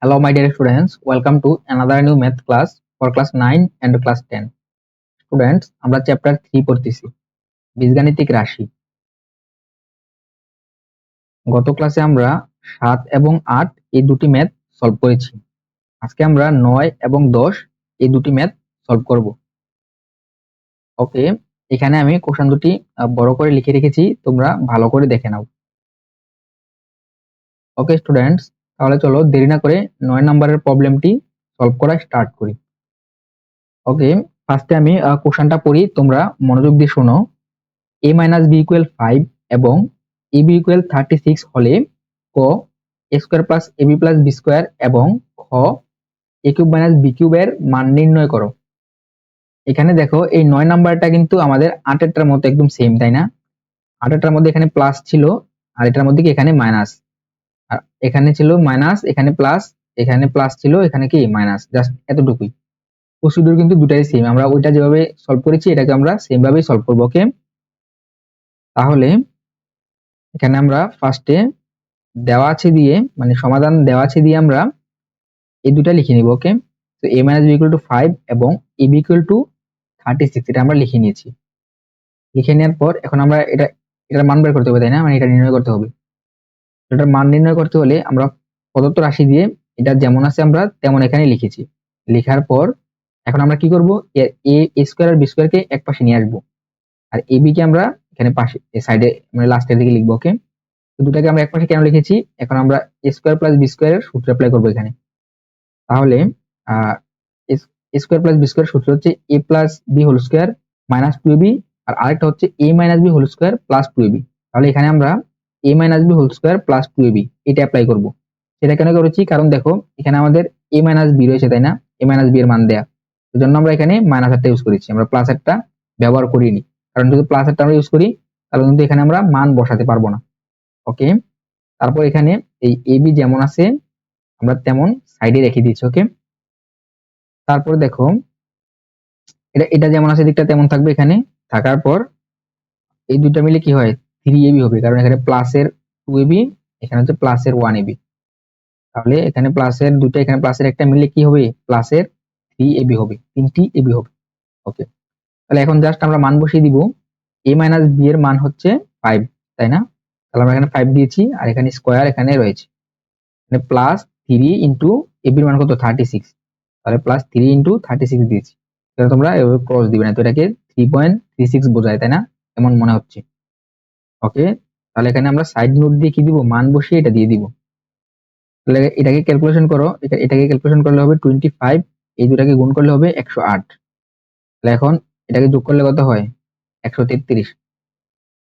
Hello, my dear students. Welcome to another new math class for class 9 and class 10. Students, আমরা chapter 3 পড়তেছি বীজগাণিতিক রাশি। গত ক্লাসে আমরা 7 এবং 8 এই দুটি ম্যাথ সলভ করেছি। আজকে আমরা 9 এবং 10 এই দুটি ম্যাথ সলভ করব। ওকে, এখানে আমি কোশ্চেন দুটি বড় করে লিখে রেখেছি, তোমরা ভালো করে দেখে নাও। ওকে স্টুডেন্টস, তাহলে চলো দেরি না করে 9 নম্বরের প্রবলেমটি সলভ করা স্টার্ট করি। ওকে, ফার্স্টে আমি কোশ্চেনটা পড়ি, তোমরা মনোযোগ দিয়ে শোনো। a minus b equal 5 এবং ab equal 36 হলে ক a square plus ab plus b square এবং খ a কিউব মাইনাস b কিউবের মান নির্ণয় করো। এখানে দেখো এই 9 নাম্বারটা কিন্তু আমাদের 8এরটার মতো একদম সেম, তাই না? 8এরটার মধ্যে এখানে প্লাস ছিল আর এটার মধ্যে কি এখানে মাইনাস, আর এখানে ছিল মাইনাস, এখানে প্লাস ছিল, এখানে কি মাইনাস, জাস্ট এতটুকুই। প্রসিডিউর কিন্তু দুটাই সেম, আমরা ওইটা যেভাবে সলভ করেছি এটাকে আমরা সেম ভাবেই সলভ করব। ওকে, তাহলে এখানে আমরা ফার্স্টে দেওয়া আছে দিয়ে মানে সমাধান দেওয়া আছে দিয়ে আমরা এই দুটা লিখে নিব। ওকে, তো a minus b equal to 5 এবং a b equal to 36 এটা আমরা লিখে নিয়েছি। লিখে নেওয়ার পর এখন আমরা এটার মান বের করতে হবে, তাই না? মানে এটা নির্ণয় করতে হবে। এটার মান নির্ণয় করতে হলে আমরা প্রদত্ত রাশি দিয়ে এটা যেমন আছে আমরা তেমন এখানে লিখেছি। লেখার পর এখন আমরা কি করব, a স্কয়ার আর b স্কয়ার কে এক পাশে নিয়ে আসব, আর ab কে আমরা এখানে পাশে সাইডে মানে লাস্টের দিকে লিখব। ওকে, তো দুটাকে আমরা একপাশে কেন লিখেছি, এখন আমরা a square plus b square এর সূত্র অ্যাপ্লাই করব এখানে। তাহলে a square plus b square সূত্র হচ্ছে a plus b whole square minus 2ab, আর আরেকটা হচ্ছে a minus b whole square plus 2ab। তাহলে এখানে আমরা a minus b whole square plus 2ab এটা অ্যাপ্লাই করব। সেটা কেন করেছি, কারণ দেখো এখানে আমাদের a মাইনাস b রয়েছে, তাই না? a মাইনাস b এর মান দেয়া, এজন্য আমরা এখানে মাইনাস একটা ইউজ করেছি, আমরা প্লাস একটা ব্যবহার করিনি। কারণ যদি প্লাস একটা আমরা ইউজ করি তাহলে কিন্তু এখানে আমরা মান বসাতে পারবো না। ওকে, তারপর এখানে এই ab যেমন আছে আমরা তেমন সাইডে রেখে দিচ্ছি। ওকে, তারপর দেখো এটা যেমন আছে দিকটা তেমন থাকবে, এখানে থাকার পর এই দুটো মিলে কি হয় 3ab হবে, কারণ এখানে প্লাসের 2ab, এখানে হচ্ছে প্লাসের 1ab। তাহলে এখানে প্লাসের দুটো, এখানে প্লাসের একটা মিলে কি হবে প্লাসের 3ab হবে, 3টি ab হবে। ওকে, তাহলে এখন জাস্ট আমরা মান বসিয়ে দিব। a মাইনাস b এর মান হচ্ছে 5, তাই না? তাহলে আমরা এখানে 5 দিয়েছি, আর এখানে স্কয়ার এখানে রয়েছে, মানে প্লাস 3 ইন্টু ab এর মান কত 36, তাহলে প্লাস 3 ইন্টু 36 দিয়েছি। তাহলে তোমরা এভাবে ক্রস দিবে না, তো এটাকে 3.36 বোঝায়, তাই না? এমন মনে হচ্ছে। ওকে, তাহলে এখানে আমরা সাইড নোট দিয়ে কি দিব, মান বসিয়ে এটা দিয়ে দিব। তাহলে এটাকে ক্যালকুলেশন করো, এটাকে ক্যালকুলেশন করলে হবে 25, এই দুটাকে গুণ করলে হবে 108। তাহলে এখন এটাকে যোগ করলে কত হয় 133।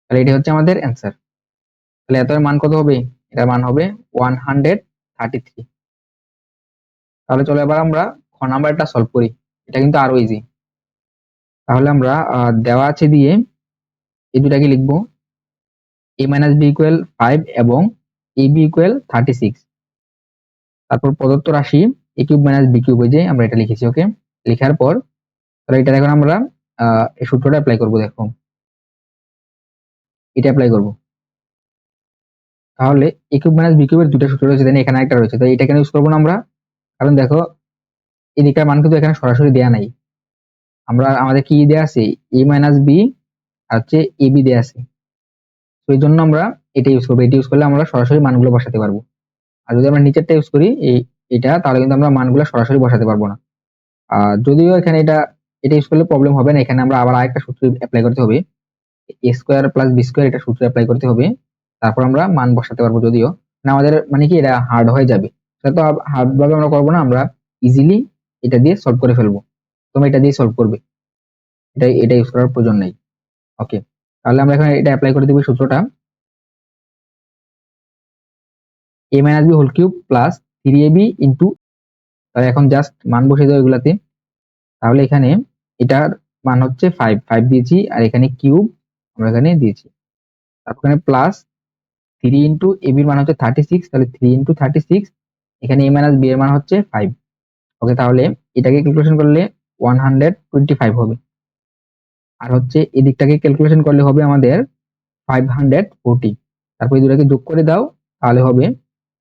তাহলে এটা হচ্ছে আমাদের অ্যান্সার। তাহলে এটার মান কত হবে, এটার মান হবে 133। তাহলে চলো এবার আমরা খ নাম্বারটা সলভ করি, এটা কিন্তু আরো ইজি। তাহলে আমরা দেওয়া আছে দিয়ে এই দুটাকে লিখবো, a মাইনাস b ইকুয়াল 5 এবং ab ইকুয়াল 36। তারপর প্রদত্ত রাশি a cube minus b cube, যে আমরা এটা লিখেছি। ওকে, লেখার পর তাহলে এটা এখন আমরা এই সূত্রটা অ্যাপ্লাই করব। দেখো এটা অ্যাপ্লাই করব, তাহলে a কিউব মাইনাস b কিউবের দুটো সূত্র রয়েছে, তাই না? এখানে একটা রয়েছে, তাই এটা কেন ইউজ করবো না আমরা, কারণ দেখো এই দিকটার মান কিন্তু এখানে সরাসরি দেয়া নাই, আমরা আমাদের কি দেয়া আছে a মাইনাস b আর হচ্ছে ab দেয়া আছে, তো এই জন্য আমরা এটা ইউজ করবো। এটা ইউজ করলে আমরা সরাসরি মানগুলো বসাতে পারবো। আর যদি আমরা নিচেরটা ইউজ করি এটা, তাহলে কিন্তু আমরা মানগুলো সরাসরি বসাতে পারবো না। যদিও এখানে এটা ইউজ করলে প্রবলেম হবে না, এখানে আমরা আবার আরেকটা সূত্র অ্যাপ্লাই করতে হবে, a square plus b square, এটা সূত্র অ্যাপ্লাই করতে হবে, তারপর আমরা মান বসাতে পারবো। যদিও না আমাদের মানে কি এটা হার্ড হয়ে যাবে, সেটা তো হার্ড ভাবে আমরা করবো না, আমরা ইজিলি এটা দিয়ে সলভ করে ফেলবো। তোমরা এটা দিয়ে সলভ করবে, এটা ইউজ করার প্রয়োজন নেই। ওকে, তাহলে আমরা এখানে এটা অ্যাপ্লাই করে দেবো সূত্রটা, a minus b whole cube plus 3ab into, তাহলে এখন জাস্ট মান বসিয়ে দেবো এগুলাতে। তাহলে এখানে এটার মান হচ্ছে 5 দিয়েছি, আর এখানে কিউব আমরা এখানে দিয়েছি, তারপর এখানে প্লাস 3 ইন্টু ab এর মান হচ্ছে 36, তাহলে 3 ইন্টু 36, এখানে a মাইনাস b এর মান হচ্ছে 5। ওকে, তাহলে এটাকে ক্যালকুলেশন করলে 125 হবে, আর হচ্ছে এই দিকটাকে ক্যালকুলেশন করলে হবে আমাদের 540। তারপর এই দুটাকে যোগ করে দাও, তাহলে হবে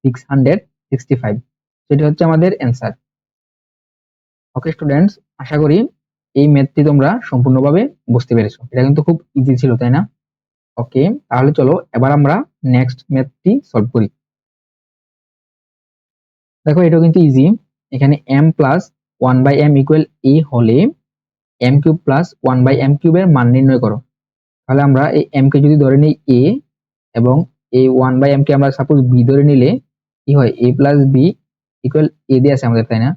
665। সেটা হচ্ছে আমাদের অ্যান্সার। ওকে স্টুডেন্টস, আশা করি এই ম্যাথটি তোমরা সম্পূর্ণভাবে বুঝতে পেরেছো। এটা কিন্তু খুব ইজি ছিল, তাই না? ওকে, তাহলে চলো এবার আমরা নেক্সট ম্যাথটি সলভ করি। দেখো এটাও কিন্তু ইজি। এখানে m plus 1/m equal a হলে m কিউব প্লাস 1/m কিউবের মান নির্ণয় করো। তাহলে আমরা এই m কে যদি ধরে নিই a এবং এই 1/m কে আমরা সাপোজ b ধরে নিলে কি হয়, a plus b equal a দিয়ে আছে আমাদের, তাই না?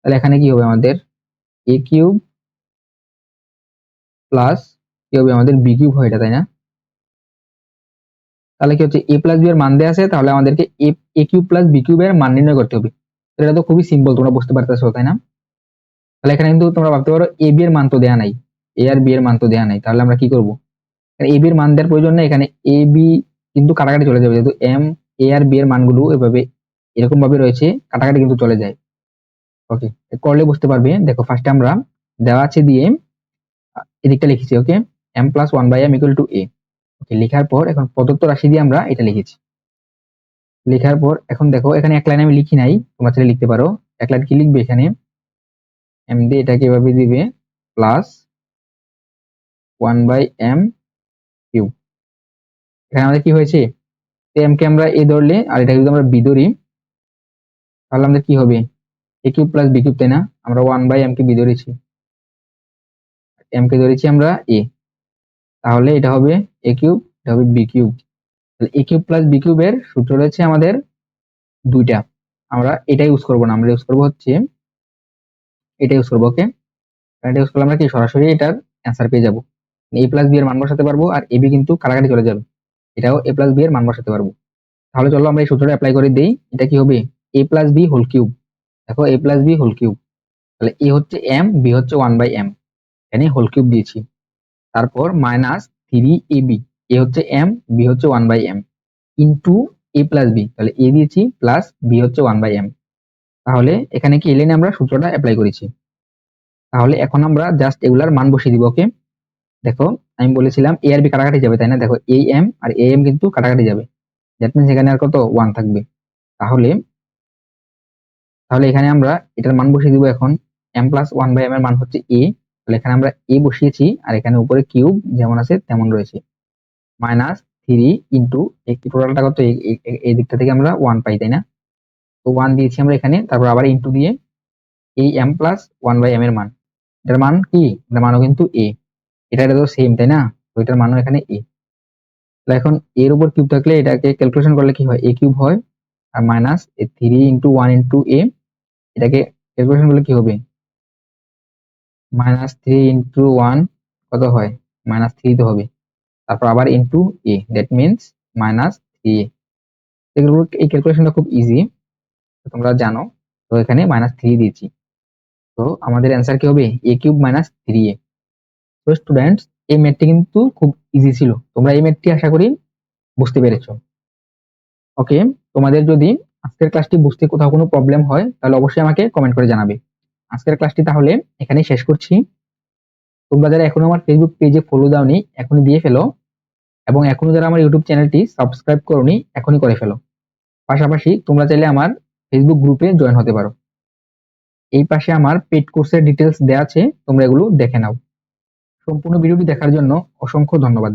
তাহলে এখানে কি হবে আমাদের a কিউব প্লাস কি হবে আমাদের b কিউব হয় এটা, তাই না? তাহলে কি হচ্ছে a প্লাস b এর মান দেওয়া আছে, তাহলে আমাদেরকে a কিউব প্লাস b কিউবের মান নির্ণয় করতে হবে। এটা তো খুবই সিম্পল, তোমরা বুঝতে পারতেছো, তাই না? তাহলে এখানে কিন্তু তোমরা ভাবতে পারো a b এর মান তো দেয়া নাই, a আর b এর মান তো দেয়া নাই, তাহলে আমরা কি করব? a b এর মান দেওয়ার প্রয়োজন নেই, এখানে a b কিন্তু কাটাকাটি চলে যাবে, যেহেতু a আর b এর মানগুলো এভাবে এরকম ভাবে রয়েছে, কাটাকাটি কিন্তু চলে যায়। ওকে, করলে বুঝতে পারবে। দেখো ফার্স্টে আমরা দেওয়া আছে দিয়ে এদিকটা লিখেছি। ওকে, m plus 1/m equal to a। ওকে, লেখার পর এখন প্রদত্ত রাশি দিয়ে আমরা এটা লিখেছি। লেখার পর এখন দেখো এখানে এক লাইন আমি লিখি নাই, তোমরা চাইলে লিখতে পারো। এক লাইন কি লিখবে এখানে, m দিয়ে এটাকে এভাবে দিবে প্লাস 1/m কিউব। এখানে আমাদের কি হয়েছে, m কে আমরা a ধরলে আর এটা যদি আমরা b ধরি, তাহলে আমাদের কি হবে, a cube plus b cube, তাই না? আমরা 1/m কে b ধরেছি, m কে ধরেছি আমরা a, তাহলে এটা হবে a কিউব, এটা হবে b কিউব। তাহলে a কিউব প্লাস b কিউবের সূত্র রয়েছে আমাদের দুইটা, আমরা এটা ইউজ করবো না, আমরা ইউজ করবো হচ্ছে এটা ইউজ করবো। ওকে, এটা ইউজ করলে আমরা কি সরাসরি এটার অ্যান্সার পেয়ে যাবো। a প্লাস b এর মান বসাতে পারবো, আর a b কিন্তু কাটাকাটি চলে যাবে, এটাও a প্লাস b এর মান বসাতে পারবো। তাহলে চলো আমরা এই সূত্রটা অ্যাপ্লাই করে দেই। এটা কি হবে, a plus b whole cube. দেখো a plus b whole cube, তাহলে a হচ্ছে m, b হচ্ছে 1/m, এখানে হোল কিউব দিয়েছি। তারপর মাইনাস 3ab, a হচ্ছে m, b হচ্ছে 1/m into a plus b, তাহলে a দিয়েছি প্লাস b হচ্ছে 1/m। তাহলে এখানে কি এলেন আমরা সূত্রটা অ্যাপ্লাই করেছি। তাহলে এখন আমরা জাস্ট এগুলার মান বসিয়ে দিব। ওকে, দেখো আমি বলেছিলাম a আর b কাটাকাটি যাবে, তাই না? দেখো am আর am কিন্তু কাটাকাটি যাবে, দ্যাট মিন্স এখানে আর কত 1 থাকবে। তাহলে তাহলে এখানে আমরা এটার মান বসিয়ে দিব। এখন m প্লাস 1/m এর মান হচ্ছে a, তাহলে এখানে আমরা a বসিয়েছি, আর এখানে উপরে কিউব যেমন আছে তেমন রয়েছে, মাইনাস 3 ইন্টু এই টোটালটা কত, এই দিকটা থেকে আমরা 1 পাই, তাই না? তো 1 দিয়েছি আমরা এখানে, তারপর আবার ইন্টু দিয়ে এই m প্লাস 1/m এর মান, এটার মান কি, এটার মানও কিন্তু a, এটা তো সেম, তাই না? তো এটার মানও এখানে a। তাহলে এখন এর উপর কিউব থাকলে এটাকে ক্যালকুলেশন করলে কি হয়, a কিউব হয়, আর মাইনাস 3 ইন্টু 1 ইন্টু a, এটাকে ক্যালকুলেশন করলে কি হবে, -3 ইন্টু 1 কত হয়, -3 তো হবে, তারপর আবার into a, that means -3a। এগুলো এই ক্যালকুলেশনটা খুব ইজি, তোমরা জানো। তো এখানে -3 দিয়েছি, তো আমাদের অ্যান্সার কি হবে, a কিউব -3a। তো স্টুডেন্টস, এই ম্যাথটি কিন্তু খুব ইজি ছিল, তোমরা এই ম্যাথটি আশা করি বুঝতে পেরেছো। ওকে, তোমাদের যদি আজকের ক্লাসটি বুঝতে কোথাও কোনো প্রবলেম হয়, তাহলে অবশ্যই আমাকে কমেন্ট করে জানাবে। আজকের ক্লাসটি তাহলে এখানেই শেষ করছি। তোমরা যারা এখনো আমার ফেসবুক পেজে ফলো দাওনি, এখনই দিয়ে ফেলো, এবং এখনো যারা আমার ইউটিউব চ্যানেলটি সাবস্ক্রাইব করোনি, এখনই করে ফেলো। পাশাপাশি তোমরা চাইলে আমার ফেসবুক গ্রুপে জয়েন হতে পারো। এই পাশে আমার পেইড কোর্সের ডিটেলস দেওয়া আছে, তোমরা এগুলো দেখে নাও। সম্পূর্ণ ভিডিওটি দেখার জন্য অসংখ্য ধন্যবাদ।